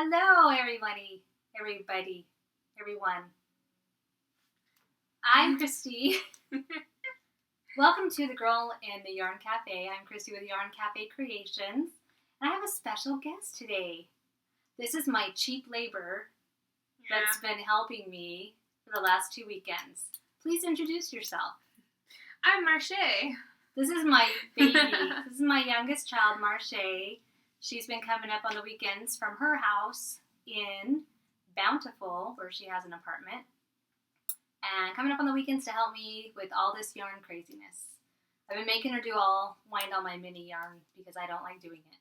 Hello, everybody, everyone. I'm Christy. Welcome to the Girl in the Yarn Cafe. I'm Christy with Yarn Cafe Creations, and I have a special guest today. This is my cheap labor that's been helping me for the last 2 weekends. Please introduce yourself. I'm Marche. This is my baby. This is my youngest child, Marche. She's been coming up on the weekends from her house in Bountiful, where she has an apartment, and coming up on the weekends to help me with all this yarn craziness. I've been making her wind all my mini yarn because I don't like doing it.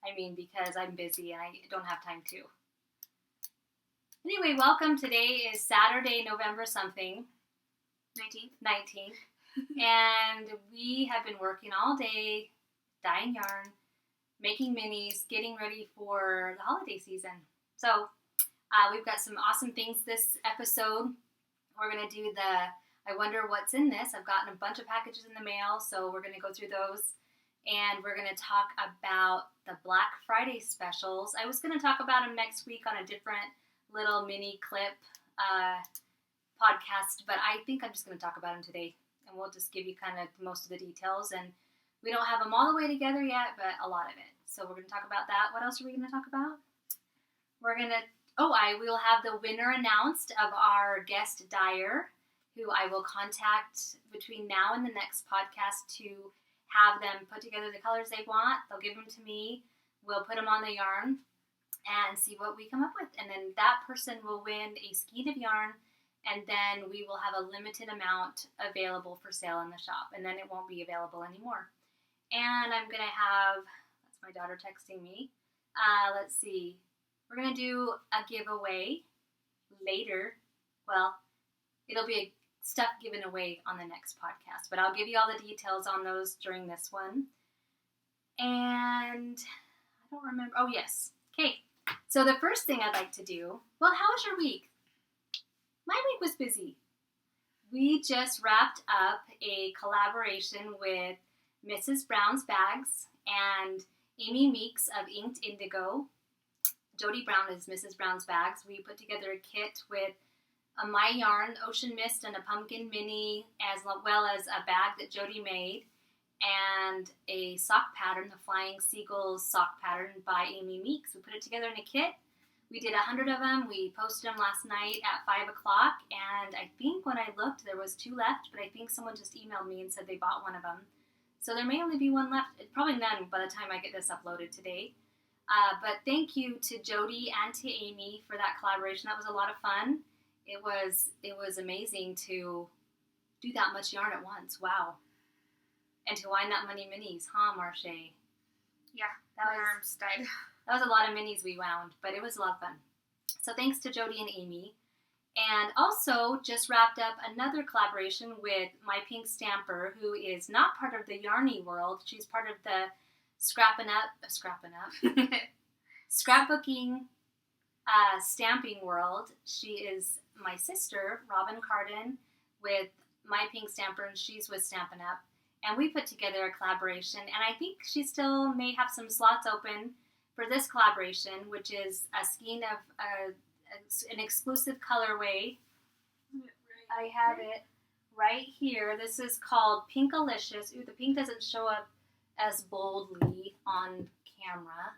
I mean, because I'm busy and I don't have time to. Anyway, welcome. Today is Saturday, November something. 19th. And we have been working all day, dyeing yarn, making minis, getting ready for the holiday season. So we've got some awesome things this episode. We're going to do I wonder what's in this. I've gotten a bunch of packages in the mail, so we're going to go through those. And we're going to talk about the Black Friday specials. I was going to talk about them next week on a different little mini clip podcast, but I think I'm just going to talk about them today. And we'll just give you kind of most of the details. And we don't have them all the way together yet, but a lot of it. So we're going to talk about that. What else are we going to talk about? I will have the winner announced of our guest dyer, who I will contact between now and the next podcast to have them put together the colors they want. They'll give them to me. We'll put them on the yarn and see what we come up with. And then that person will win a skein of yarn, and then we will have a limited amount available for sale in the shop, and then it won't be available anymore. And I'm going to have, that's my daughter texting me, let's see, we're going to do a giveaway later. Well, it'll be stuff given away on the next podcast, but I'll give you all the details on those during this one. And I don't remember, oh yes, okay. So the first thing I'd like to do, well, how was your week? My week was busy. We just wrapped up a collaboration with Mrs. Brown's Bags and Amy Meeks of Inked Indigo. Jody Brown is Mrs. Brown's Bags. We put together a kit with a My Yarn Ocean Mist and a pumpkin mini, as well as a bag that Jody made, and a sock pattern, the Flying Seagulls sock pattern by Amy Meeks. We put it together in a kit. We did 100 of them. We posted them last night at 5 o'clock, and I think when I looked, there was 2 left, but I think someone just emailed me and said they bought one of them. So there may only be 1 left. Probably none by the time I get this uploaded today. But thank you to Jody and to Amy for that collaboration. That was a lot of fun. It was amazing to do that much yarn at once. Wow. And to wind that many minis, huh, Marche? Yeah, my arms died. That was a lot of minis we wound, but it was a lot of fun. So thanks to Jody and Amy. And also just wrapped up another collaboration with My Pink Stamper, who is not part of the Yarny world. She's part of the scrapbooking, stamping world. She is my sister, Robin Cardin, with My Pink Stamper, and she's with Stampin' Up. And we put together a collaboration, and I think she still may have some slots open for this collaboration, which is a skein of an exclusive colorway. I have it right here. This is called Pinkalicious. Ooh, the pink doesn't show up as boldly on camera,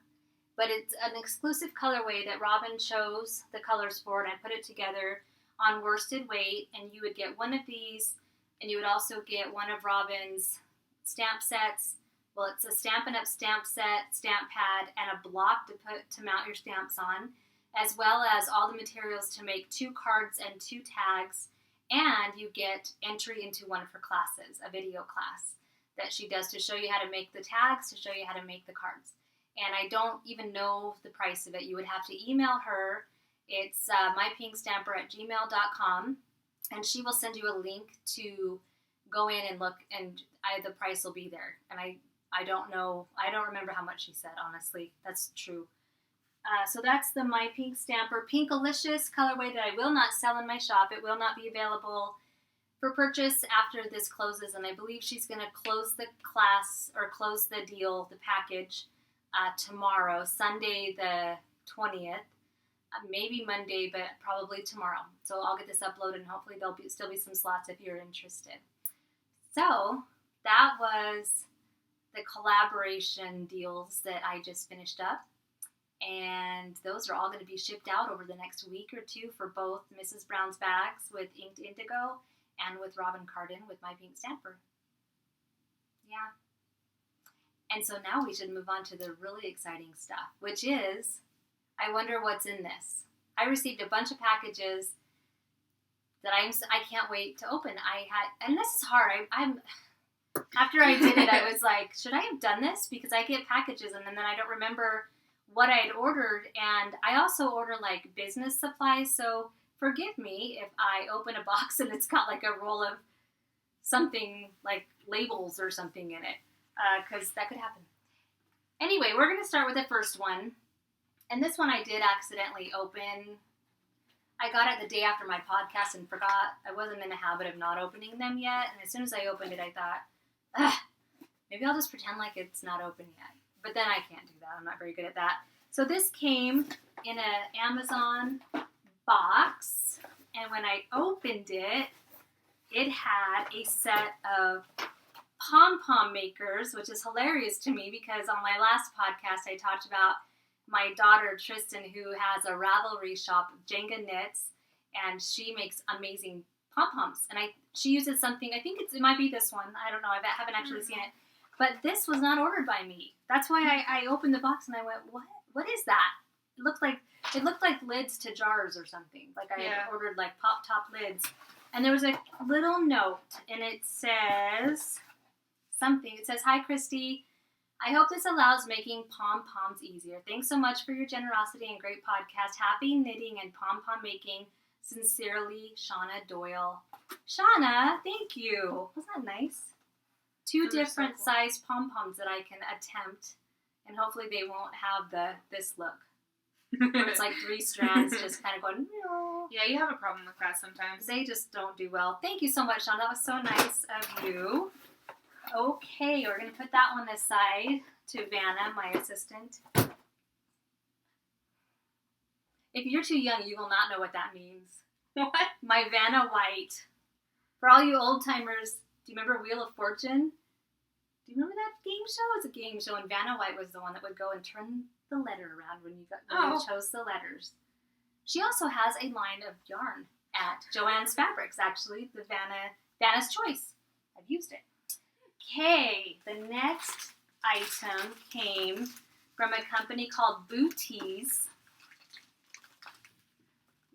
but it's an exclusive colorway that Robin chose the colors for, and I put it together on worsted weight, and you would get one of these, and you would also get one of Robin's stamp sets. Well, it's a Stampin' Up! Stamp set, stamp pad, and a block to mount your stamps on, as well as all the materials to make 2 cards and 2 tags, and you get entry into one of her classes, a video class that she does to show you how to make the tags, to show you how to make the cards. And I don't even know the price of it. You would have to email her. It's mypinkstamper@gmail.com, and she will send you a link to go in and look, and the price will be there. And I don't know. I don't remember how much she said, honestly. That's true. So that's the My Pink Stamper Pinkalicious colorway that I will not sell in my shop. It will not be available for purchase after this closes, and I believe she's going to close the class, or close the deal, the package, tomorrow, Sunday the 20th. Maybe Monday, but probably tomorrow. So I'll get this uploaded, and hopefully there'll still be some slots if you're interested. So that was the collaboration deals that I just finished up. And those are all going to be shipped out over the next week or two for both Mrs. Brown's bags with Inked Indigo and with Robin Carden with My Pink Stamper. Yeah. And so now we should move on to the really exciting stuff, which is, I wonder what's in this. I received a bunch of packages that I can't wait to open. And this is hard. After I did it, I was like, should I have done this? Because I get packages and then I don't remember what I had ordered. And I also order like business supplies. So forgive me if I open a box and it's got like a roll of something like labels or something in it. Because that could happen. Anyway, we're going to start with the first one. And this one I did accidentally open. I got it the day after my podcast and forgot. I wasn't in the habit of not opening them yet. And as soon as I opened it, I thought, maybe I'll just pretend like it's not open yet. But then I can't do that. I'm not very good at that. So this came in an Amazon box. And when I opened it, it had a set of pom-pom makers, which is hilarious to me because on my last podcast I talked about my daughter Tristan, who has a Ravelry shop, Jenga Knits, and she makes amazing pom-poms. And she uses something, I think it might be this one. I don't know. I haven't actually seen it. But this was not ordered by me. That's why I opened the box and I went, what? What is that? It looked like lids to jars or something. Like I had ordered like pop top lids. And there was a little note, and it says something. It says, "Hi, Christy. I hope this allows making pom-poms easier. Thanks so much for your generosity and great podcast. Happy knitting and pom-pom making. Sincerely, Shauna Doyle." Shauna, thank you. Wasn't that nice? Two different size pom-poms that I can attempt, and hopefully they won't have this look. Where it's like 3 strands just kind of going, no. Yeah, you have a problem with that sometimes. They just don't do well. Thank you so much, Shauna. That was so nice of you. Okay, we're going to put that one aside to Vanna, my assistant. If you're too young, you will not know what that means. What? My Vanna White. For all you old timers, do you remember Wheel of Fortune? Do you remember that game show? It was a game show, and Vanna White was the one that would go and turn the letter around when you chose the letters. She also has a line of yarn at Joann's Fabrics, actually, the Vanna's Choice. I've used it. Okay, the next item came from a company called Booties.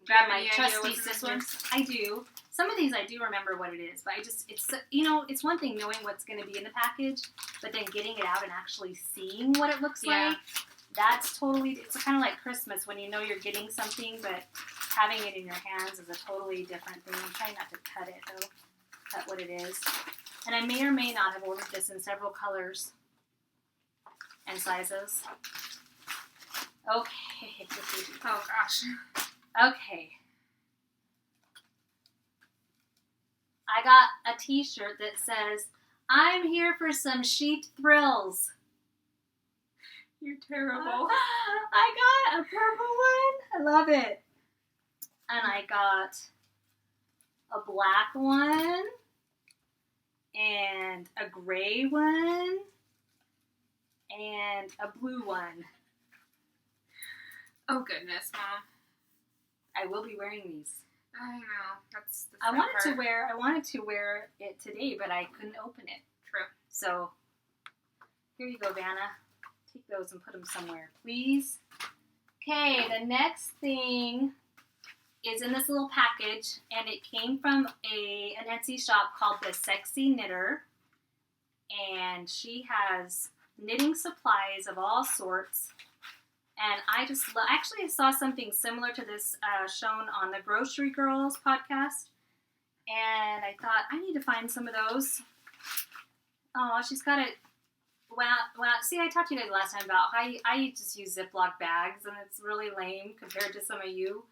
Grab my trusty scissors. I do. Some of these I do remember what it is, but it's one thing knowing what's going to be in the package, but then getting it out and actually seeing what it looks like, it's kind of like Christmas when you know you're getting something, but having it in your hands is a totally different thing. I'm trying not to cut it, though. Cut what it is. And I may or may not have ordered this in several colors and sizes. Okay. Oh, gosh. Okay. I got a t-shirt that says, "I'm here for some sheep thrills." You're terrible. I got a purple one. I love it. And I got a black one. And a gray one. And a blue one. Oh, goodness, Mom. I will be wearing these. I know. That's the I wanted to wear it today, but I couldn't open it. True. So, here you go, Vanna. Take those and put them somewhere, please. Okay, the next thing is in this little package, and it came from an Etsy shop called The Sexy Knitter, and she has knitting supplies of all sorts. And I just actually saw something similar to this shown on the Grocery Girls podcast. And I thought, I need to find some of those. Oh, she's got it. Well, see, I talked to you guys last time about how I just use Ziploc bags, and it's really lame compared to some of you.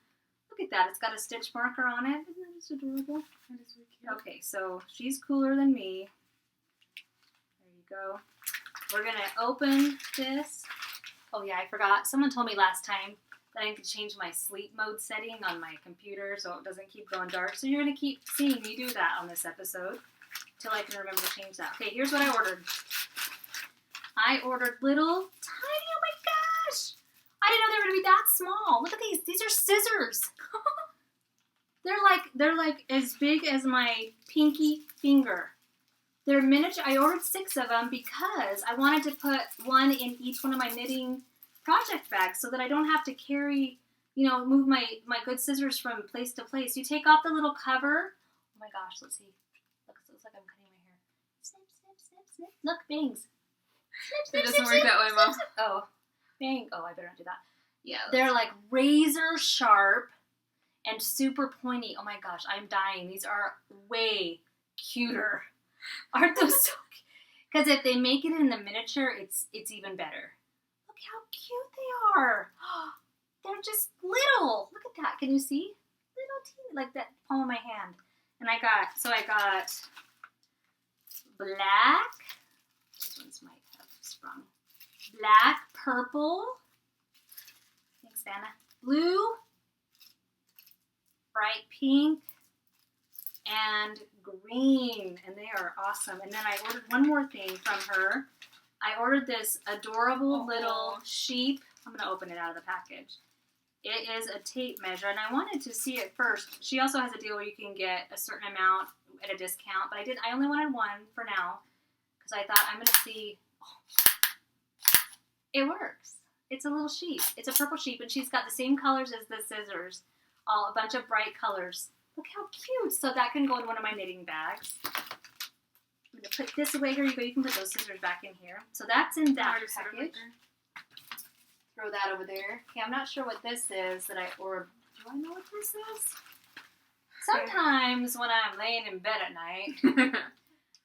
Look at that. It's got a stitch marker on it. Isn't that just adorable? That is really cute. Okay, so she's cooler than me. There you go. We're going to open this. Oh, yeah, I forgot. Someone told me last time Then I can change my sleep mode setting on my computer so it doesn't keep going dark. So you're going to keep seeing me do that on this episode until I can remember to change that. Okay, here's what I ordered. I ordered little, tiny, oh my gosh! I didn't know they were going to be that small. Look at these. These are scissors. They're like as big as my pinky finger. They're miniature. I ordered 6 of them because I wanted to put one in each one of my knitting project bags so that I don't have to carry, move my good scissors from place to place. You take off the little cover. Oh my gosh, let's see. Looks like I'm cutting my hair. Snip, snip, snip, snip. Look, bangs. Snip, snip, It doesn't snip, work that way, snip, Mom. snip. Oh, bang. Oh, I better not do that. Yeah. They're like razor sharp and super pointy. Oh my gosh, I'm dying. These are way cuter. Aren't those so cute? Because if they make it in the miniature, it's even better. Look how cute they are. They're just little. Look at that. Can you see? Little teeny, like that palm of my hand. And I got black. This one's might have sprung. Black, purple. Thanks, Vanna. Blue, bright pink, and green. And they are awesome. And then I ordered one more thing from her. I ordered this adorable little sheep. I'm going to open it out of the package. It is a tape measure, and I wanted to see it first. She also has a deal where you can get a certain amount at a discount, but I only wanted one for now because I thought I'm going to see. Oh, it works. It's a little sheep. It's a purple sheep, and she's got the same colors as the scissors, a bunch of bright colors. Look how cute. So that can go in one of my knitting bags. I'm going to put this away. Here you go. You can put those scissors back in here. So that's in that package. Throw that over there. Okay, I'm not sure what this is that I ordered. Do I know what this is? Sometimes when I'm laying in bed at night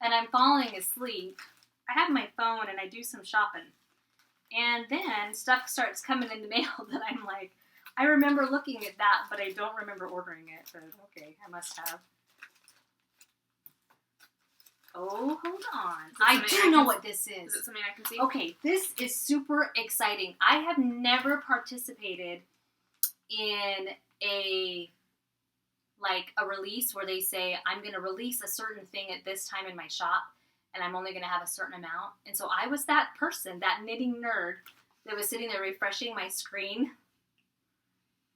and I'm falling asleep, I have my phone and I do some shopping. And then stuff starts coming in the mail that I'm like, I remember looking at that, but I don't remember ordering it. But okay, I must have. Oh, hold on. I do know what this is. Is it something I can see? Okay, this is super exciting. I have never participated in a release where they say, I'm going to release a certain thing at this time in my shop, and I'm only going to have a certain amount. And so I was that person, that knitting nerd, that was sitting there refreshing my screen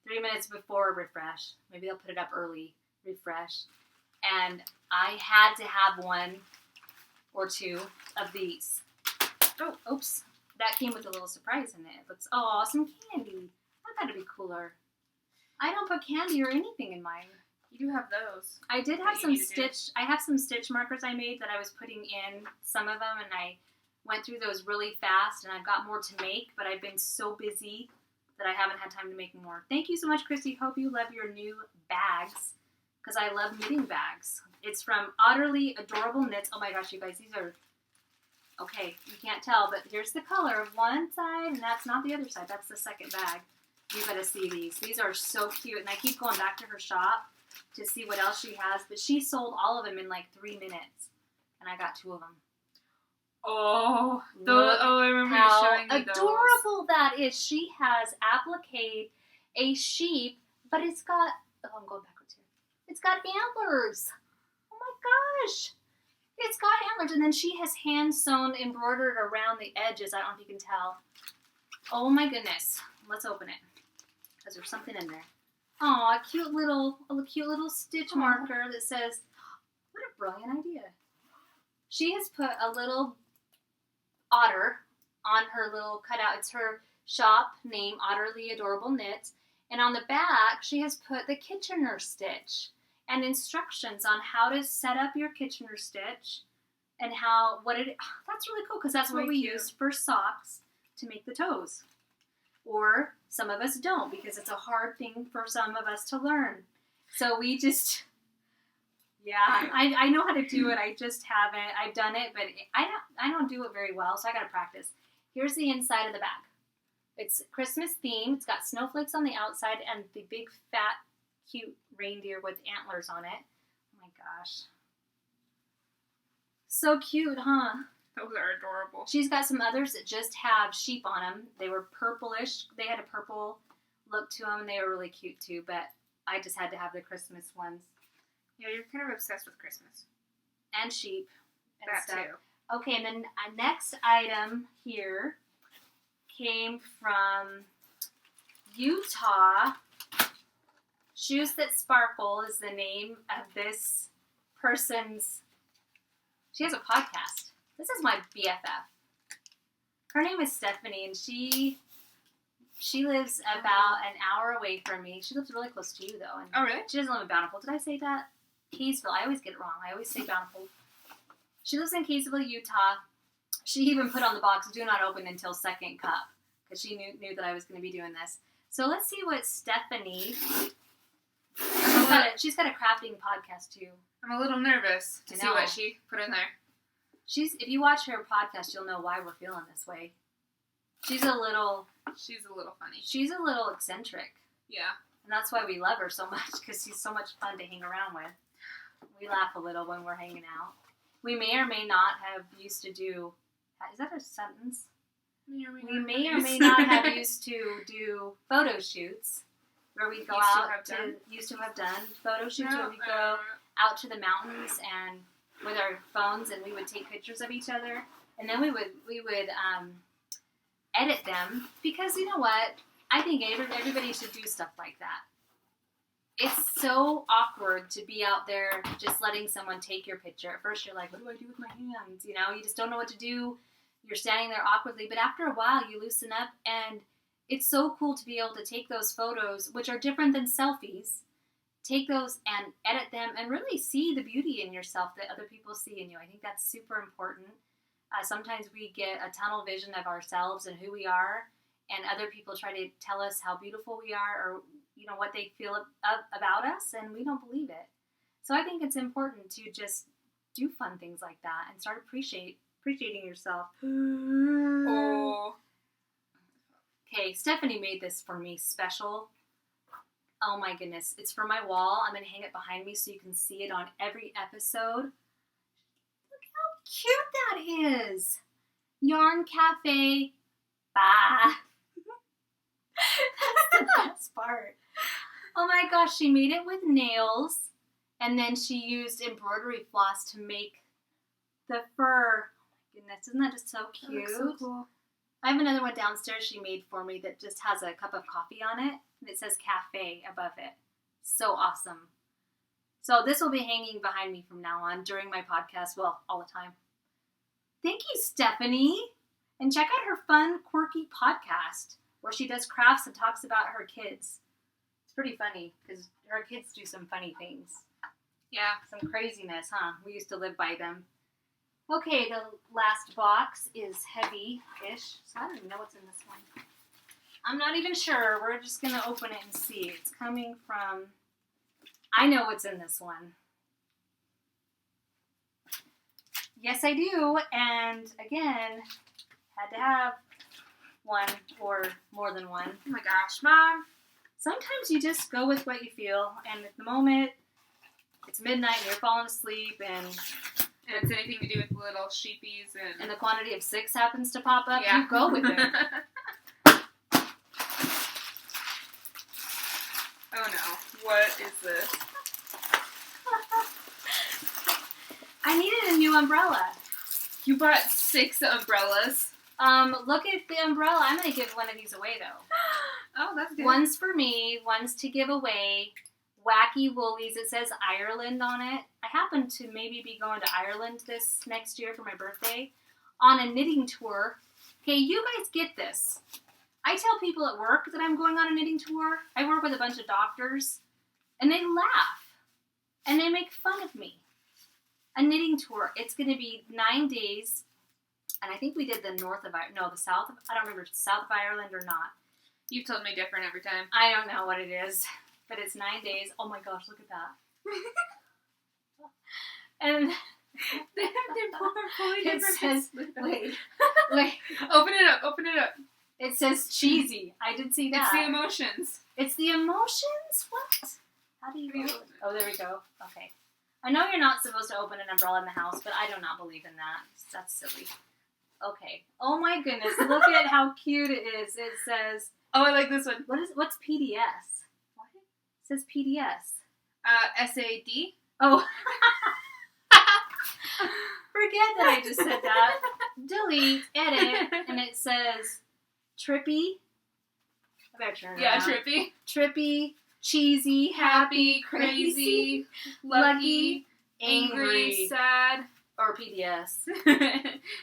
3 minutes before refresh. Maybe they'll put it up early, refresh. And I had to have one or two of these. Oh, oops. That came with a little surprise in it. It looks, some candy. I thought it'd be cooler. I don't put candy or anything in mine. You do have those. I did have some I have some stitch markers I made that I was putting in some of them, and I went through those really fast, and I've got more to make, but I've been so busy that I haven't had time to make more. Thank you so much, Christy. Hope you love your new bags, because I love knitting bags. It's from Utterly Adorable Knits. Oh my gosh, you guys, these are, okay, you can't tell, but here's the color of one side, and that's not the other side. That's the second bag. You gotta see these. These are so cute, and I keep going back to her shop to see what else she has, but she sold all of them in like 3 minutes, and I got 2 of them. Oh, I remember you showing me those. How adorable that is. She has appliqued a sheep, but it's got, I'm going backwards here. It's got antlers. Oh my gosh. It's got antlers, and then she has hand sewn, embroidered around the edges. I don't know if you can tell. Oh my goodness. Let's open it, because there's something in there. Oh, a cute little stitch marker that says, what a brilliant idea. She has put a little otter on her little cutout. It's her shop name, Utterly Adorable Knits. And on the back, she has put the Kitchener stitch and instructions on how to set up your Kitchener stitch and that's really cool, because that's what we use for socks to make the toes. Or some of us don't, because it's a hard thing for some of us to learn. So we just, I know how to do it. I just haven't. I've done it, but I don't do it very well, so I got to practice. Here's the inside of the bag. It's Christmas themed. It's got snowflakes on the outside and the big, fat, cute reindeer with antlers on it. Oh my gosh. So cute, huh? Those are adorable. She's got some others that just have sheep on them. They were purplish. They had a purple look to them, and they were really cute too, but I just had to have the Christmas ones. Yeah, you're kind of obsessed with Christmas. And sheep. And That stuff. too. Okay, and then next item here came from Utah. Shoes That Sparkle is the name of this person's... She has a podcast. This is my BFF. Her name is Stephanie, and she lives about an hour away from me. She lives really close to you, though. And Oh, really? she doesn't live in Bountiful. Did I say that? Kaysville. I always get it wrong. I always say Bountiful. She lives in Kaysville, Utah. She even put on the box, do not open until second cup, because she knew that I was going to be doing this. So let's see what Stephanie... She's got a crafting podcast, too. I'm a little nervous to see what she put in there. If you watch her podcast, you'll know why we're feeling this way. She's a little funny. She's a little eccentric. Yeah. And that's why we love her so much, because she's so much fun to hang around with. We laugh a little when we're hanging out. We may or may not have used to do... Is that a sentence? We may or may not have used to do photo shoots where we go used to have done photo shoots where we go out to the mountains and with our phones, and we would take pictures of each other, and then we would edit them, because you know what? I think everybody should do stuff like that. It's so awkward to be out there just letting someone take your picture. At first you're like, what do I do with my hands? You know, you just don't know what to do. You're standing there awkwardly, but after a while you loosen up, and it's so cool to be able to take those photos, which are different than selfies, take those and edit them and really see the beauty in yourself that other people see in you. I think that's super important. Sometimes we get a tunnel vision of ourselves and who we are, and other people try to tell us how beautiful we are, or you know what they feel about us, and we don't believe it. So I think it's important to just do fun things like that and start appreciating yourself. Oh. Okay, Stephanie made this for me special. Oh my goodness. It's for my wall. I'm going to hang it behind me so you can see it on every episode. Look how cute that is. Yarn Cafe. Bye. That's the best part. Oh my gosh, she made it with nails, and then she used embroidery floss to make the fur. Oh my goodness, isn't that just so cute? That looks so cool. I have another one downstairs she made for me that just has a cup of coffee on it, and it says cafe above it. So awesome. So this will be hanging behind me from now on during my podcast, well, all the time. Thank you, Stephanie. And check out her fun, quirky podcast where she does crafts and talks about her kids. It's pretty funny because her kids do some funny things. Yeah. Some craziness, huh? We used to live by them. Okay, the last box is heavy-ish, so I don't even know what's in this one. I'm not even sure. We're just going to open it and see. It's coming from... I know what's in this one. Yes, I do. And again, had to have one or more than one. Oh my gosh, Mom. Sometimes you just go with what you feel. And at the moment, it's midnight and you're falling asleep and it's anything to do with little sheepies and the quantity of 6 happens to pop up, yeah. You go with it. Oh no, what is this? I needed a new umbrella. You bought 6 umbrellas. Look at the umbrella. I'm going to give one of these away, though. Oh, that's good. One's for me, one's to give away. Wacky Woolies, it says Ireland on it. I happen to maybe be going to Ireland this next year for my birthday on a knitting tour. Okay, you guys get this. I tell people at work that I'm going on a knitting tour. I work with a bunch of doctors, and they laugh, and they make fun of me. A knitting tour. It's going to be 9 days, and I think we did the the south. I don't remember if it's south of Ireland or not. You've told me different every time. I don't know what it is, but it's 9 days. Oh my gosh, look at that. And they're fully it different. says, wait. Open it up. It says cheesy. I did see that. It's the emotions. It's the emotions? What? How do you do it? Oh, there we go. Okay. I know you're not supposed to open an umbrella in the house, but I do not believe in that. That's silly. Okay. Oh my goodness. Look at how cute it is. It says, Oh, I like this one. What's PDS? What? It says PDS. SAD? Oh. Forget that I just said that. Delete, edit, and it says trippy. I better turn it around. Trippy. Trippy, cheesy, happy, crazy, lucky, angry, sad, or PDS.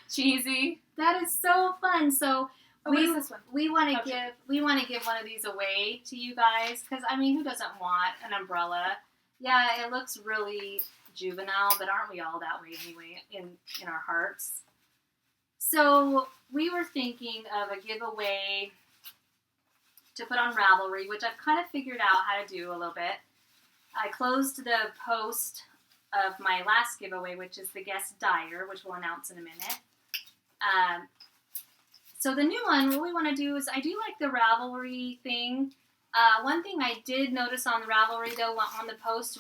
cheesy. That is so fun. So what is this one? we want to give one of these away to you guys because I mean, who doesn't want an umbrella? Yeah, it looks really juvenile, but aren't we all that way anyway in our hearts? So we were thinking of a giveaway to put on Ravelry, which I've kind of figured out how to do a little bit. I closed the post of my last giveaway, which is the guest dyer, which we'll announce in a minute. So the new one, what we want to do is, I do like the Ravelry thing. One thing I did notice on the Ravelry, though, on the post,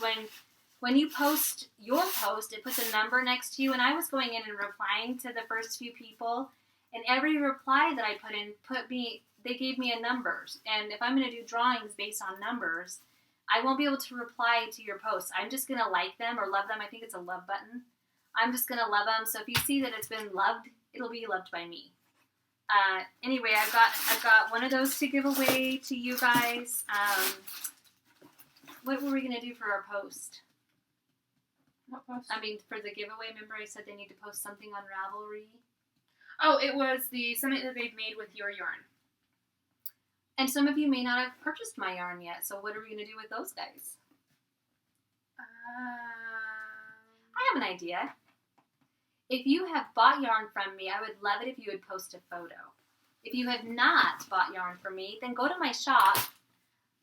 when you post your post, it puts a number next to you, and I was going in and replying to the first few people, and every reply that I put in they gave me a number, and if I'm going to do drawings based on numbers, I won't be able to reply to your posts. I'm just going to like them or love them. I think it's a love button. I'm just going to love them, so if you see that it's been loved, it'll be loved by me. Anyway, I've got one of those to give away to you guys. What were we going to do for our post? What post? I mean, for the giveaway, remember I said they need to post something on Ravelry? Oh, it was something that they've made with your yarn. And some of you may not have purchased my yarn yet, so what are we going to do with those guys? I have an idea. If you have bought yarn from me, I would love it if you would post a photo. If you have not bought yarn from me, then go to my shop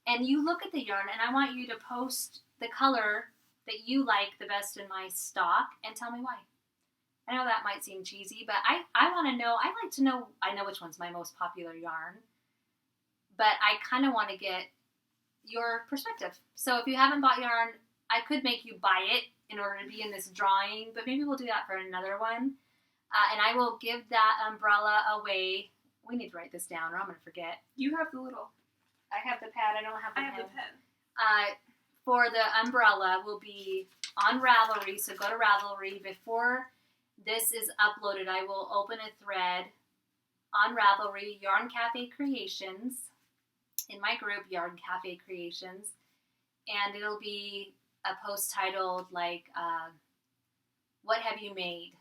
and you look at the yarn, and I want you to post the color that you like the best in my stock and tell me why. I know that might seem cheesy, but I want to know. I like to know. I know which one's my most popular yarn, but I kind of want to get your perspective. So if you haven't bought yarn, I could make you buy it in order to be in this drawing, but maybe we'll do that for another one. And I will give that umbrella away. We need to write this down or I'm going to forget. You have the little. I have the pad. I don't have the pen. I have the pen. For the umbrella will be on Ravelry, so go to Ravelry. Before this is uploaded, I will open a thread on Ravelry, Yarn Cafe Creations, in my group, Yarn Cafe Creations, and it'll be a post titled, like, what have you made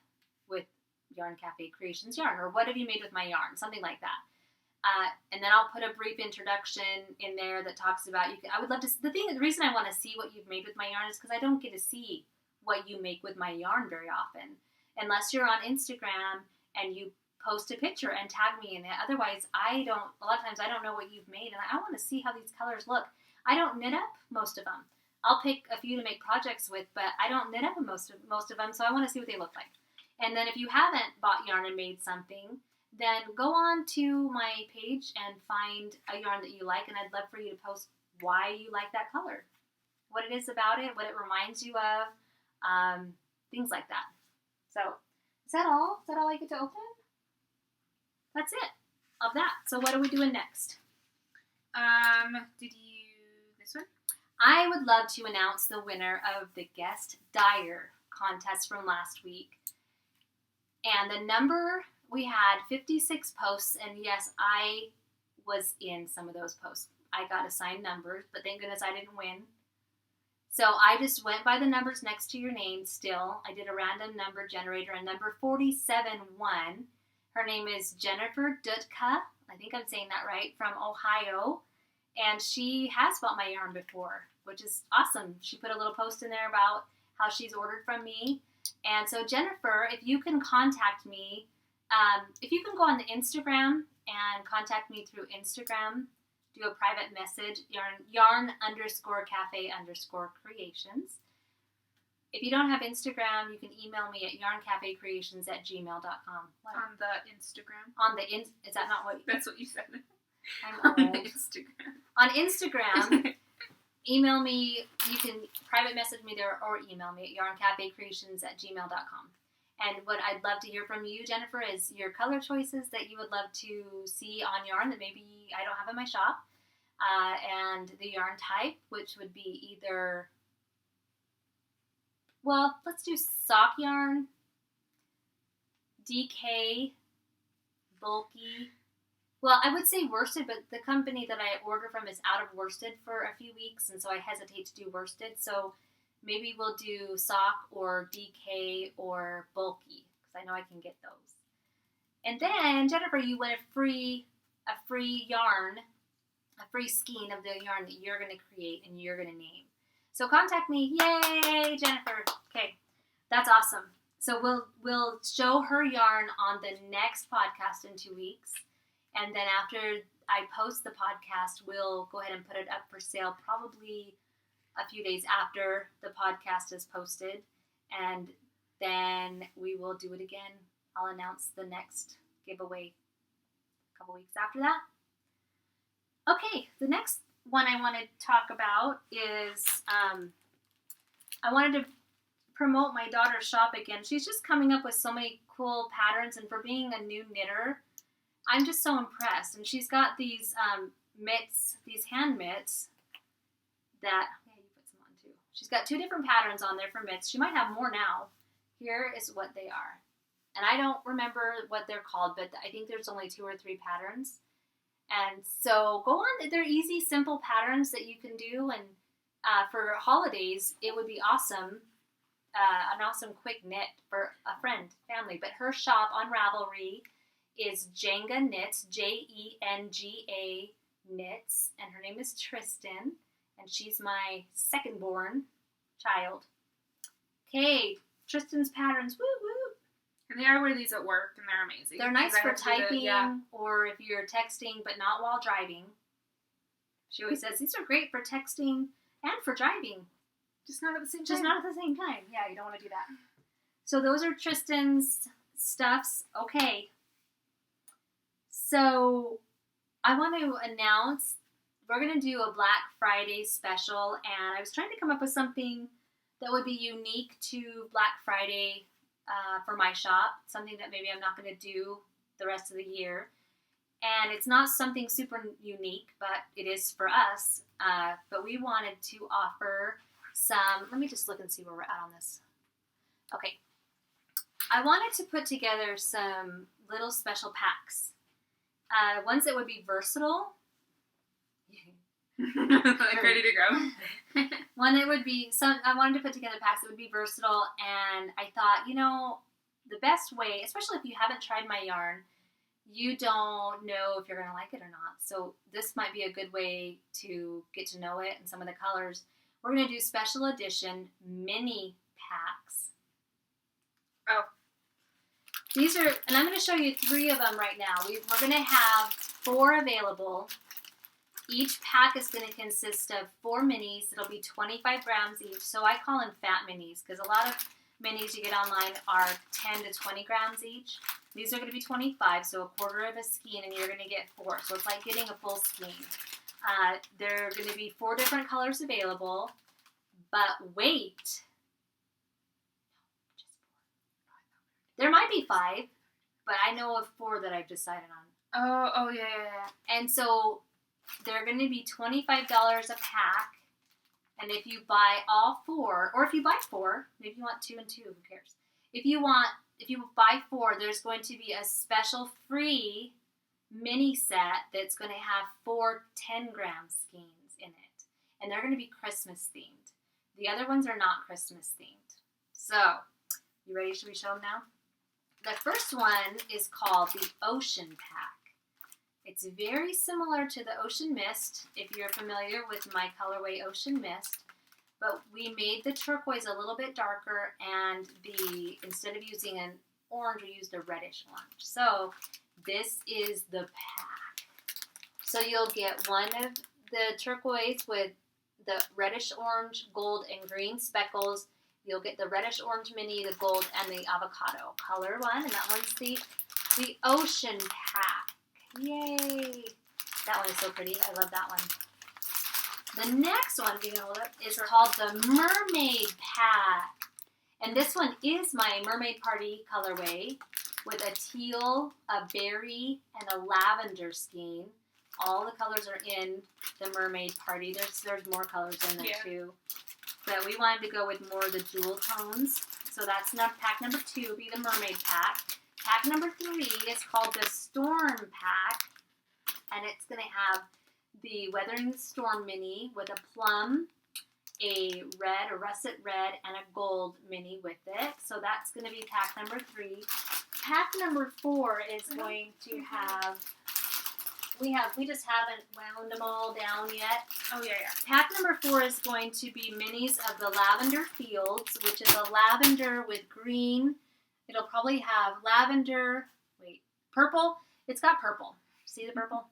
with Yarn Cafe Creations yarn, or what have you made with my yarn, something like that. And then I'll put a brief introduction in there that talks about, I would love to, the reason I want to see what you've made with my yarn is because I don't get to see what you make with my yarn very often, unless you're on Instagram and you post a picture and tag me in it. Otherwise, a lot of times I don't know what you've made, and I want to see how these colors look. I don't knit up most of them. I'll pick a few to make projects with, but I don't knit up most of them, so I want to see what they look like. And then if you haven't bought yarn and made something, then go on to my page and find a yarn that you like, and I'd love for you to post why you like that color, what it is about it, what it reminds you of, things like that. So, is that all? Is that all I get to open? That's it of that. So what are we doing next? This one? I would love to announce the winner of the guest dyer contest from last week. And the number, we had 56 posts, and yes, I was in some of those posts. I got assigned numbers, but thank goodness I didn't win. So I just went by the numbers next to your name still. I did a random number generator, and number 47 won. Her name is Jennifer Dutka. I think I'm saying that right, from Ohio. And she has bought my yarn before, which is awesome. She put a little post in there about how she's ordered from me. And so Jennifer, if you can contact me, if you can go on the Instagram and contact me through Instagram, do a private message, yarn_cafe_creations. If you don't have Instagram, you can email me at yarncafecreations@gmail.com. What? On the Instagram. Is that not what? That's what you said. I'm On old. the Instagram. On Instagram, email me. You can private message me there or email me at yarncafecreations@gmail.com. And what I'd love to hear from you, Jennifer, is your color choices that you would love to see on yarn that maybe I don't have in my shop. And the yarn type, which would be either, well, let's do sock yarn, DK, bulky. Well, I would say worsted, but the company that I order from is out of worsted for a few weeks, and so I hesitate to do worsted. So maybe we'll do sock or DK or bulky, because I know I can get those. And then, Jennifer, you want a free yarn, a free skein of the yarn that you're going to create and you're going to name. So contact me. Yay, Jennifer. Okay, that's awesome. So we'll show her yarn on the next podcast in 2 weeks. And then after I post the podcast, we'll go ahead and put it up for sale probably a few days after the podcast is posted. And then we will do it again. I'll announce the next giveaway a couple weeks after that. Okay, the next one I want to talk about is I wanted to promote my daughter's shop again. She's just coming up with so many cool patterns, and for being a new knitter, I'm just so impressed. And she's got these mitts, these hand mitts that, yeah, you put some on too. She's got 2 different patterns on there for mitts. She might have more now. Here is what they are. And I don't remember what they're called, but I think there's only 2 or 3 patterns. And so go on. They're easy, simple patterns that you can do. And for holidays, it would be awesome. An awesome quick knit for a friend, family. But her shop on Ravelry is Jenga Knits, Jenga Knits. And her name is Tristan. And she's my second born child. Okay, Tristan's patterns. Woo woo. And I wear these at work, and they're amazing. They're nice for typing or if you're texting, but not while driving. She always says, these are great for texting and for driving. Just not at the same time. Just not at the same time. Yeah, you don't want to do that. So those are Tristan's stuffs. Okay. So I want to announce we're going to do a Black Friday special, and I was trying to come up with something that would be unique to Black Friday for my shop, something that maybe I'm not going to do the rest of the year. And it's not something super unique, but it is for us. But we wanted to offer some, let me just look and see where we're at on this. Okay. I wanted to put together some little special packs. Ones that would be versatile. Like ready to go. One that would be, I wanted to put together packs that would be versatile, and I thought, the best way, especially if you haven't tried my yarn, you don't know if you're going to like it or not. So this might be a good way to get to know it and some of the colors. We're going to do special edition mini packs. Oh. These are, and I'm going to show you 3 of them right now. We're going to have 4 available. Each pack is going to consist of 4 minis. It'll be 25 grams each. So I call them fat minis because a lot of minis you get online are 10 to 20 grams each. These are going to be 25, so a quarter of a skein, and you're going to get 4. So it's like getting a full skein. There are going to be 4 different colors available, but wait. There might be 5, but I know of 4 that I've decided on. Oh, yeah. And so they're going to be $25 a pack. And if you buy all 4, or if you buy 4, maybe you want 2 and 2, who cares? If you buy 4, there's going to be a special free mini set that's going to have 4 10-gram skeins in it. And they're going to be Christmas themed. The other ones are not Christmas themed. So, you ready? Should we show them now? The first one is called the Ocean Pack. It's very similar to the Ocean Mist, if you're familiar with my colorway Ocean Mist, but we made the turquoise a little bit darker, and instead of using an orange, we used a reddish orange. So this is the pack. So you'll get one of the turquoise with the reddish orange, gold, and green speckles. You'll get the reddish orange mini, the gold, and the avocado color one, and that one's the Ocean Pack. Yay! That one is so pretty. I love that one. The next one, if you can hold it, is called the Mermaid Pack. And this one is my Mermaid Party colorway with a teal, a berry, and a lavender skein. All the colors are in the Mermaid Party. There's more colors in there too. But we wanted to go with more of the jewel tones. So that's pack number 2 will be the Mermaid pack. Pack number 3 is called the Storm pack. And it's going to have the Weathering the Storm mini with a plum, a russet red, and a gold mini with it. So that's going to be pack number 3. Pack number 4 is going to have... We just haven't wound them all down yet. Oh, yeah. Pack number 4 is going to be minis of the Lavender Fields, which is a lavender with green. It'll probably have purple. It's got purple. See the purple?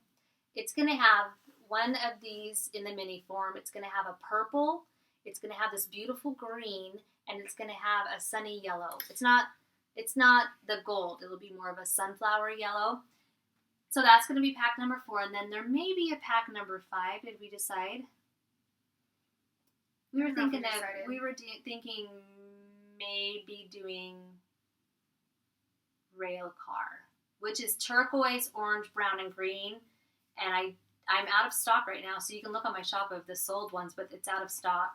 It's going to have one of these in the mini form. It's going to have a purple. It's going to have this beautiful green, and it's going to have a sunny yellow. It's not the gold. It'll be more of a sunflower yellow. So that's going to be pack number 4, and then there may be a pack number 5. Did we decide? We were thinking maybe doing rail car, which is turquoise, orange, brown, and green. And I'm out of stock right now, so you can look on my shop of the sold ones, but it's out of stock.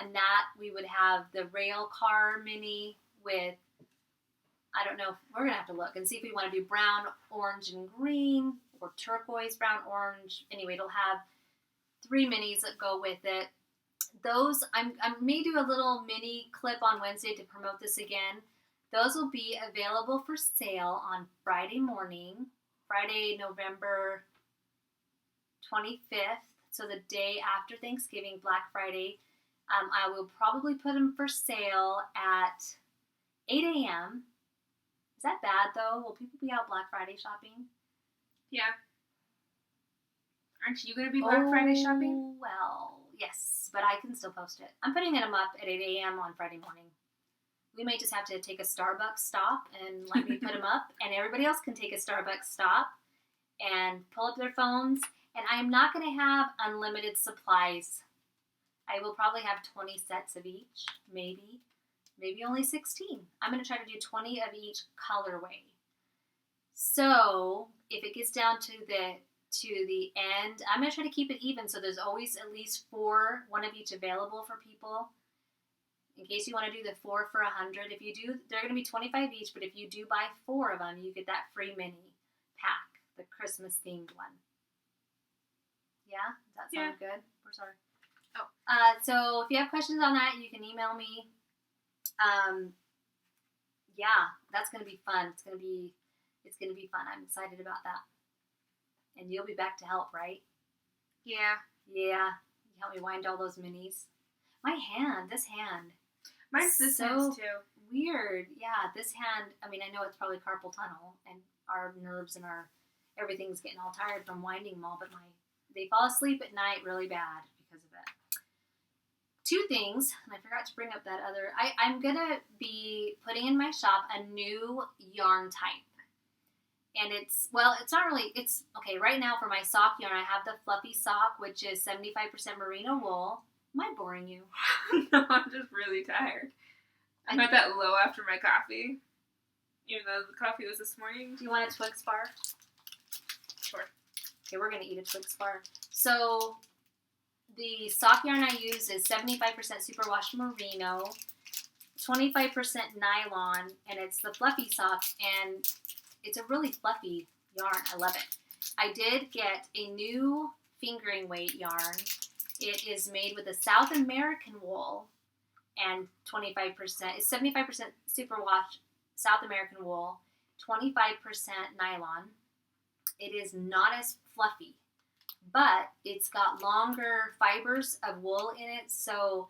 And that we would have the rail car mini with. I don't know. We're going to have to look and see if we want to do brown, orange, and green, or turquoise, brown, orange. Anyway, it'll have 3 minis that go with it. Those, I may do a little mini clip on Wednesday to promote this again. Those will be available for sale on Friday morning, Friday, November 25th, so the day after Thanksgiving, Black Friday. I will probably put them for sale at 8 a.m., Is that bad, though? Will people be out Black Friday shopping? Yeah. Aren't you going to be Black Friday shopping? Well, yes, but I can still post it. I'm putting them up at 8 a.m. on Friday morning. We may just have to take a Starbucks stop and let me put them up, and everybody else can take a Starbucks stop and pull up their phones. And I'm not going to have unlimited supplies. I will probably have 20 sets of each, maybe only 16. I'm going to try to do 20 of each colorway. So if it gets down to the end, I'm going to try to keep it even so there's always at least 4, one of each available for people. In case you want to do the 4 for $100. If you do, they're going to be 25 each, but if you do buy 4 of them, you get that free mini pack, the Christmas themed one. Yeah? Does that sound good? We're sorry. Oh. So if you have questions on that, you can email me. Yeah, that's going to be fun. It's going to be fun. I'm excited about that. And you'll be back to help, right? Yeah. Yeah. You help me wind all those minis. This hand. Mine's this hand too. Weird. Yeah, this hand, I mean, I know it's probably carpal tunnel and our nerves and everything's getting all tired from winding them all, but they fall asleep at night really bad because of it. 2 things, and I forgot to bring up that other. I'm going to be putting in my shop a new yarn type. And it's not really, okay, right now for my sock yarn, I have the fluffy sock, which is 75% merino wool. Am I boring you? No, I'm just really tired. I'm at that low after my coffee, even though the coffee was this morning. Do you want a Twix bar? Sure. Okay, we're going to eat a Twix bar. So the sock yarn I use is 75% superwash merino, 25% nylon, and it's the fluffy sock, and it's a really fluffy yarn. I love it. I did get a new fingering weight yarn. It is made with a South American wool and 25%. It's 75% superwash South American wool, 25% nylon. It is not as fluffy, but it's got longer fibers of wool in it, so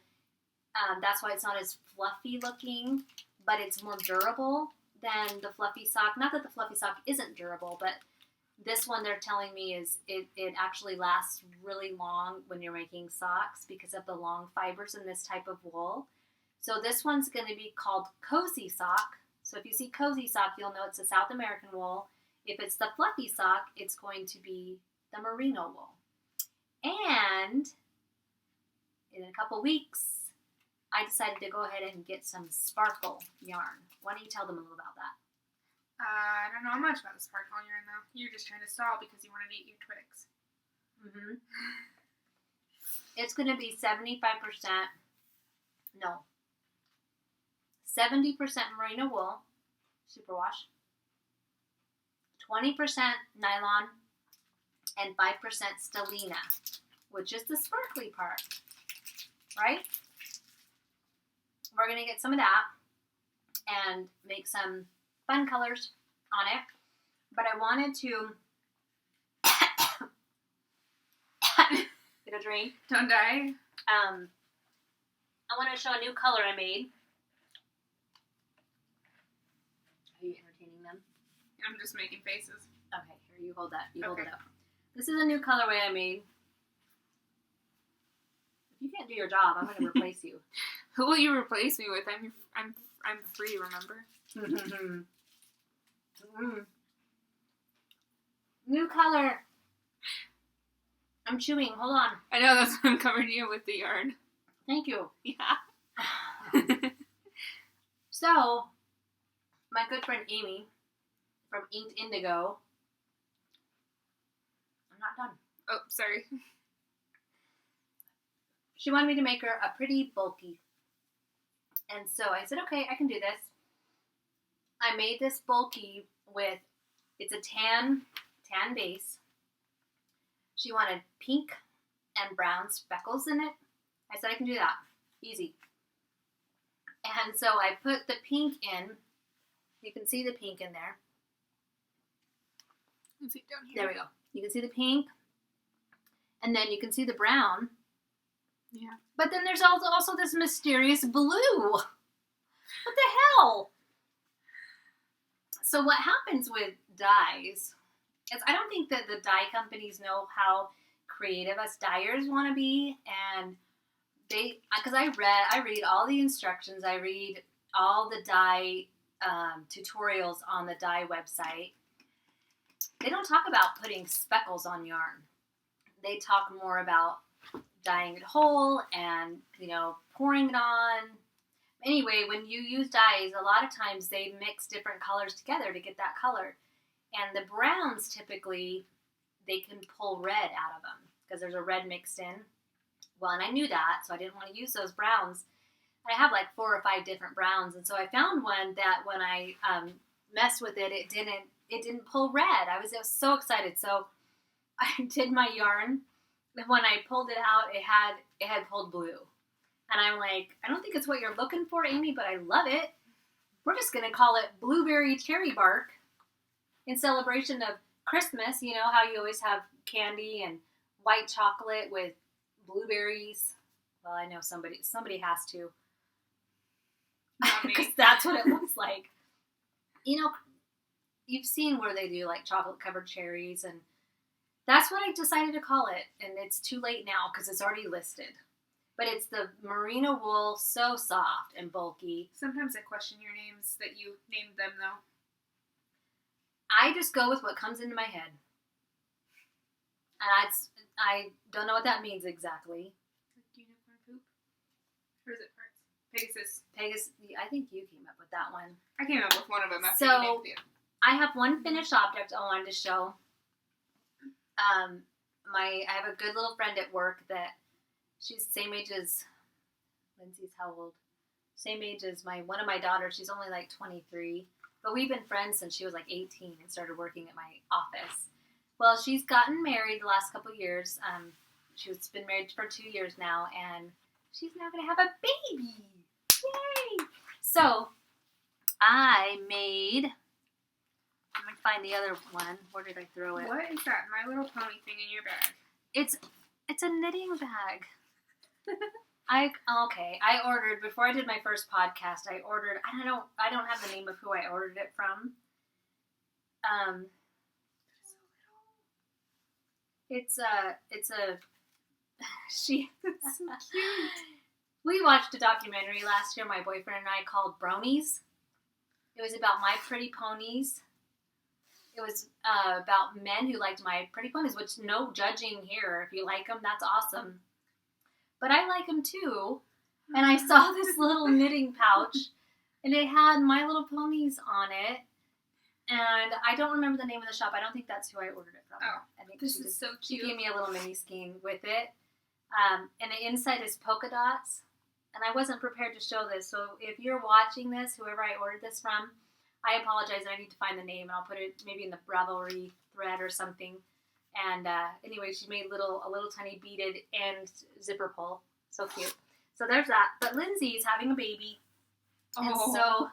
that's why it's not as fluffy looking, but it's more durable than the fluffy sock. Not that the fluffy sock isn't durable, but this one they're telling me is it actually lasts really long when you're making socks because of the long fibers in this type of wool. So this one's going to be called Cozy Sock. So if you see Cozy Sock, you'll know it's a South American wool. If it's the fluffy sock, it's going to be the merino wool. And in a couple weeks, I decided to go ahead and get some sparkle yarn. Why don't you tell them a little about that? I don't know much about the sparkle yarn, though. You're just trying to stall because you wanted to eat your Twix. Mm-hmm. It's going to be 75%, no, 70% merino wool, superwash, 20% nylon, and 5% stellina, which is the sparkly part, right? We're going to get some of that and make some fun colors on it. But I wanted to get a drink. Don't die. I want to show a new color I made. Are you entertaining them? I'm just making faces. Okay, here, you hold that. Hold it up. This is a new colorway I made. If you can't do your job, I'm going to replace you. Who will you replace me with? I'm free, remember? New color. I'm chewing. Hold on. I know, that's why I'm covering you with the yarn. Thank you. Yeah. So, my good friend Amy from Inked Indigo. I'm not done. Oh, sorry. She wanted me to make her a pretty bulky. And so I said, okay, I can do this. I made this bulky with, it's a tan base. She wanted pink and brown speckles in it. I said, I can do that. Easy. And so I put the pink in. You can see the pink in there. Let's see down here. There we go. You can see the pink. And then you can see the brown. Yeah. But then there's also this mysterious blue. What the hell? So what happens with dyes is I don't think that the dye companies know how creative us dyers want to be, and because I read all the instructions, I read all the dye tutorials on the dye website. They don't talk about putting speckles on yarn. They talk more about dyeing it whole and, pouring it on. Anyway, when you use dyes, a lot of times they mix different colors together to get that color. And the browns, typically, they can pull red out of them because there's a red mixed in. Well, and I knew that, so I didn't want to use those browns. I have like 4 or 5 different browns, and so I found one that when I messed with it, it didn't pull red. I was so excited. So I did my yarn. And when I pulled it out, it had pulled blue. And I'm like, I don't think it's what you're looking for, Amy, but I love it. We're just going to call it blueberry cherry bark in celebration of Christmas. You know how you always have candy and white chocolate with blueberries? Well, I know somebody has to. Because that's what it looks like. You've seen where they do like chocolate-covered cherries, and that's what I decided to call it. And it's too late now because it's already listed. But it's the merino wool, so soft and bulky. Sometimes I question your names that you named them, though. I just go with what comes into my head. And I don't know what that means exactly. Unicorn poop? Or is it Pegasus? Pegasus. I think you came up with that one. I came up with one of them after so, you named it. I have one finished object I wanted to show. I have a good little friend at work that she's the same age as Lindsay's how old? Same age as one of my daughters. She's only like 23. But we've been friends since she was like 18 and started working at my office. Well, she's gotten married the last couple years. She's been married for 2 years now, and she's now going to have a baby. Yay! So, I made... Let me find the other one. Where did I throw it? What is that My Little Pony thing in your bag? It's a knitting bag. I ordered before I did my first podcast. I don't have the name of who I ordered it from. It's so cute. We watched a documentary last year, my boyfriend and I, called Bronies. It was about My Pretty Ponies. It was about men who liked My Pretty Ponies, which no judging here. If you like them, that's awesome. But I like them too. And I saw this little knitting pouch, and it had My Little Ponies on it. And I don't remember the name of the shop. I don't think that's who I ordered it from. Oh, I think this is so she cute. gave me a little mini skein with it. And the inside is polka dots. And I wasn't prepared to show this. So if you're watching this, whoever I ordered this from, I apologize. I need to find the name. And I'll put it maybe in the Ravelry thread or something. And anyway, she made a little tiny beaded and zipper pull. So cute. So there's that. But Lindsay's having a baby. And so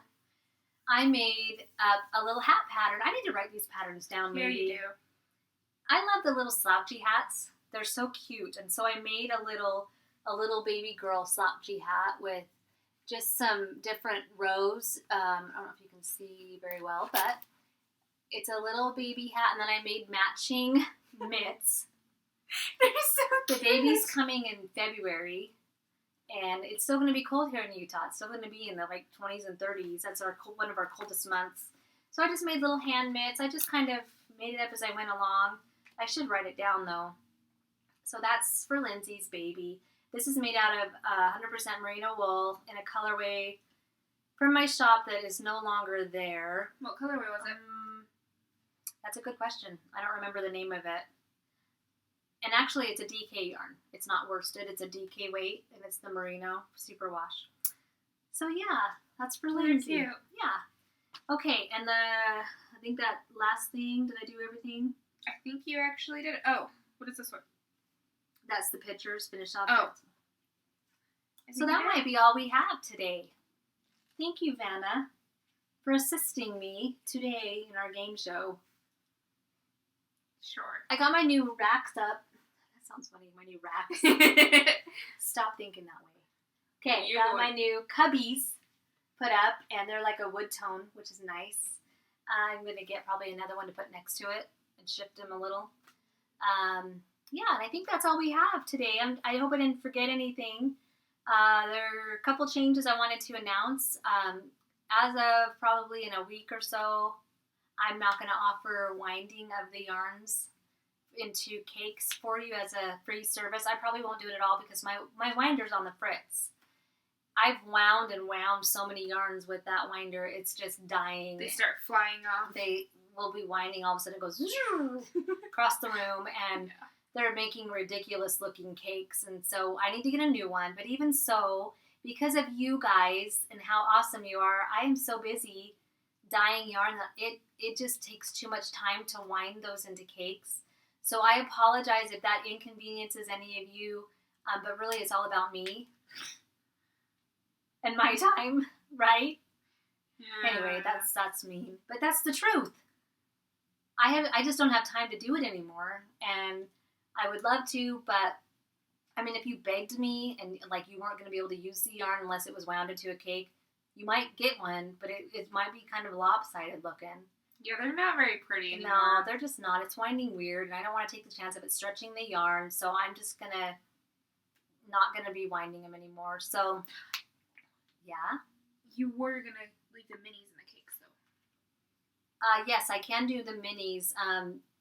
I made a little hat pattern. I need to write these patterns down maybe. Yeah, you do. I love the little slouchy hats. They're so cute. And so I made a little baby girl slouchy hat with just some different rows. I don't know if you can see very well, but it's a little baby hat. And then I made matching mitts. They're so The cute. baby's coming in February. And it's still going to be cold here in Utah. It's still going to be in the 20s and 30s. That's one of our coldest months. So I just made little hand mitts. I just kind of made it up as I went along. I should write it down though. So that's for Lindsay's baby. This is made out of 100% merino wool in a colorway from my shop that is no longer there. What colorway was it? That's a good question. I don't remember the name of it. And actually, it's a DK yarn. It's not worsted. It's a DK weight, and it's the merino superwash. So yeah, that's for Lindsay. Cute. Yeah. Okay, and I think that last thing. Did I do everything? I think you actually did. Oh, what is this one? That's the pictures, finished Oh. objects. So that might be all we have today. Thank you, Vanna, for assisting me today in our game show. Sure. I got my new racks up. That sounds funny, my new racks. Stop thinking that way. Okay, You're got the my one. new cubbies put up, and they're like a wood tone, which is nice. I'm going to get probably another one to put next to it and shift them a little. Yeah, and I think that's all we have today. I hope I didn't forget anything. There are a couple changes I wanted to announce. As of probably in a week or so, I'm not going to offer winding of the yarns into cakes for you as a free service. I probably won't do it at all because my winder's on the fritz. I've wound and wound so many yarns with that winder, it's just dying. They start flying off. They will be winding, all of a sudden it goes across the room, and they're making ridiculous looking cakes, and so I need to get a new one. But even so, because of you guys and how awesome you are, I am so busy dyeing yarn that it just takes too much time to wind those into cakes. So I apologize if that inconveniences any of you, but really it's all about me and my time, right? Yeah. Anyway, that's mean, but that's the truth. I just don't have time to do it anymore, and I would love to, but I mean, if you begged me and like you weren't going to be able to use the yarn unless it was wound into a cake, you might get one, but it might be kind of lopsided looking. Yeah, they're not very pretty anymore. No, they're just not. It's winding weird, and I don't want to take the chance of it stretching the yarn, so I'm just not gonna be winding them anymore. So, yeah. You were gonna leave the minis in the cakes, though. Yes, I can do the minis.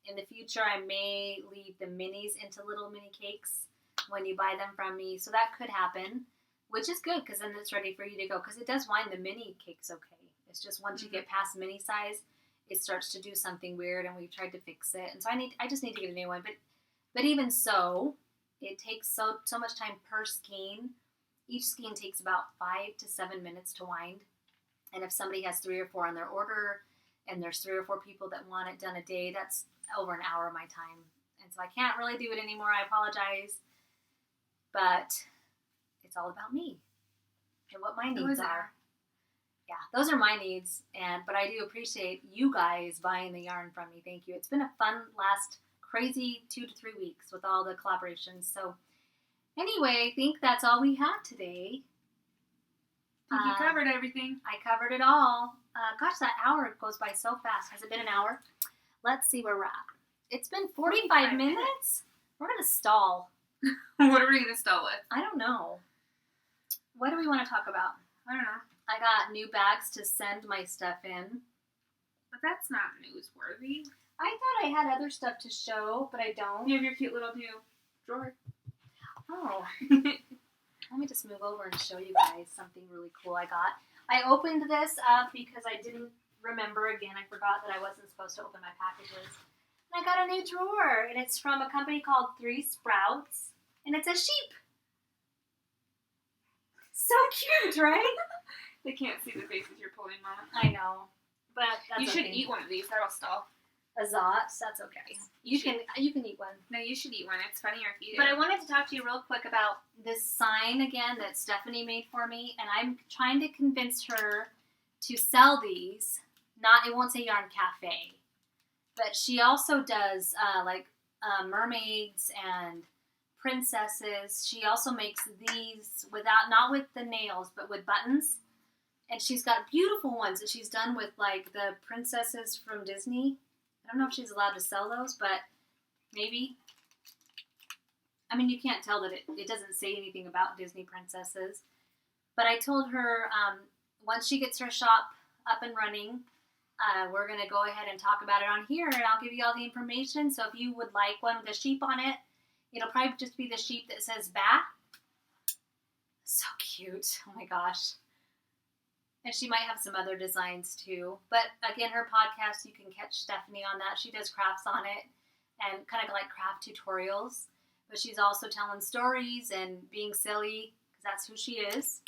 In the future, I may leave the minis into little mini cakes when you buy them from me, so that could happen, which is good because then it's ready for you to go. Because it does wind the mini cakes okay. It's just once you get past mini size, it starts to do something weird, and we've tried to fix it. And so I just need to get a new one. But even so, it takes so much time per skein. Each skein takes about 5 to 7 minutes to wind. And if somebody has 3 or 4 on their order, and there's 3 or 4 people that want it done a day, that's over an hour of my time. And so I can't really do it anymore. I apologize. But it's all about me and what my needs are. Yeah, those are my needs, but I do appreciate you guys buying the yarn from me. Thank you. It's been a fun last crazy 2 to 3 weeks with all the collaborations. So anyway, I think that's all we have today. I think you covered everything. I covered it all. Gosh, that hour goes by so fast. Has it been an hour? Let's see where we're at. It's been 45 minutes. We're going to stall. What are we going to stall with? I don't know. What do we want to talk about? I don't know. I got new bags to send my stuff in. But that's not newsworthy. I thought I had other stuff to show, but I don't. You have your cute little new drawer. Oh. Let me just move over and show you guys something really cool I got. I opened this up because I didn't remember again. I forgot that I wasn't supposed to open my packages. And I got a new drawer, and it's from a company called 3 Sprouts, and it's a sheep. So cute, right? They can't see the faces you're pulling, Mama. I know, but that's you should okay. eat one of these. That'll stall. Azot, that's okay. You can eat one. No, you should eat one. It's funnier if you do. But I wanted to talk to you real quick about this sign again that Stephanie made for me, and I'm trying to convince her to sell these. It won't say Yarn Cafe, but she also does mermaids and princesses. She also makes these not with the nails, but with buttons. And she's got beautiful ones that she's done with like the princesses from Disney. I don't know if she's allowed to sell those, but maybe. I mean, you can't tell that it doesn't say anything about Disney princesses. But I told her once she gets her shop up and running, we're going to go ahead and talk about it on here, and I'll give you all the information. So if you would like one with a sheep on it, it'll probably just be the sheep that says Ba. So cute. Oh my gosh. And she might have some other designs too. But again, her podcast, you can catch Stephanie on that. She does crafts on it and kind of like craft tutorials. But she's also telling stories and being silly because that's who she is.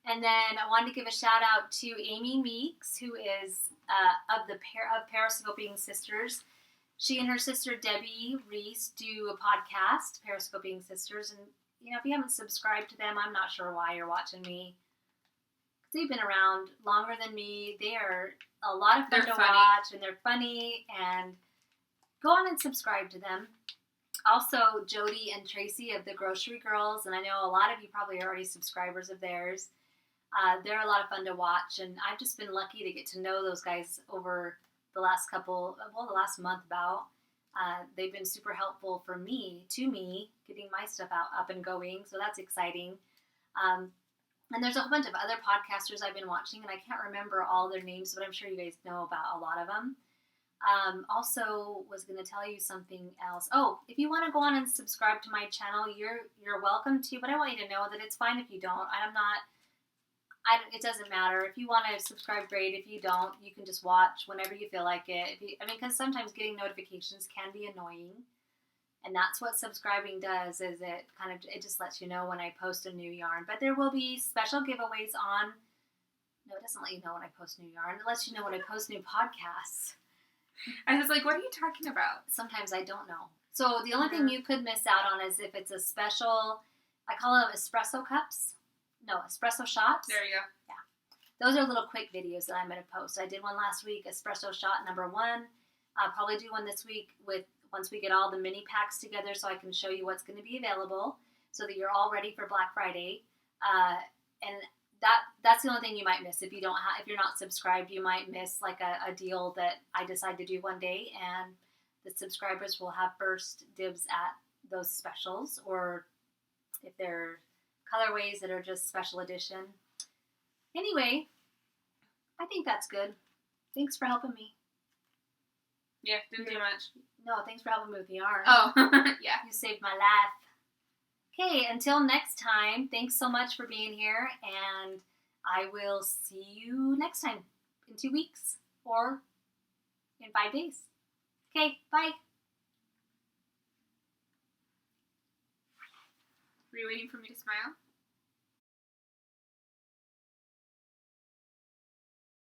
And then I wanted to give a shout out to Amy Meeks, who is of Periscoping Sisters. She and her sister Debbie Reese do a podcast, Periscoping Sisters. And if you haven't subscribed to them, I'm not sure why you're watching me. They've been around longer than me. They are a lot of fun to watch, and they're funny. And go on and subscribe to them. Also, Jody and Tracy of the Grocery Girls, and I know a lot of you probably are already subscribers of theirs. They're a lot of fun to watch, and I've just been lucky to get to know those guys over the last last month about. They've been super helpful to me, getting my stuff up and going, so that's exciting. And there's a whole bunch of other podcasters I've been watching, and I can't remember all their names, but I'm sure you guys know about a lot of them. Also was going to tell you something else. Oh, if you want to go on and subscribe to my channel, you're welcome to, but I want you to know that it's fine if you don't. It doesn't matter. If you want to subscribe, great. If you don't, you can just watch whenever you feel like it. Because sometimes getting notifications can be annoying. And that's what subscribing does, is it just lets you know when I post a new yarn. But there will be special giveaways on. No, it doesn't let you know when I post new yarn. It lets you know when I post new podcasts. I was like, what are you talking about? Sometimes I don't know. So the only thing you could miss out on is if it's a special, I call them espresso cups. No, espresso shots. There you go. Yeah. Those are little quick videos that I'm going to post. I did one last week, espresso shot number 1. I'll probably do one this week once we get all the mini packs together so I can show you what's going to be available so that you're all ready for Black Friday. And that's the only thing you might miss if you're not subscribed. You might miss like a deal that I decide to do one day, and the subscribers will have first dibs at those specials, or if they're colorways that are just special edition. Anyway, I think that's good. Thanks for helping me. Yeah, didn't do much. No, thanks for helping me with the yarn. Oh, yeah. You saved my life. Okay, until next time, thanks so much for being here, and I will see you next time in 2 weeks or in 5 days. Okay, bye. Were you waiting for me to smile?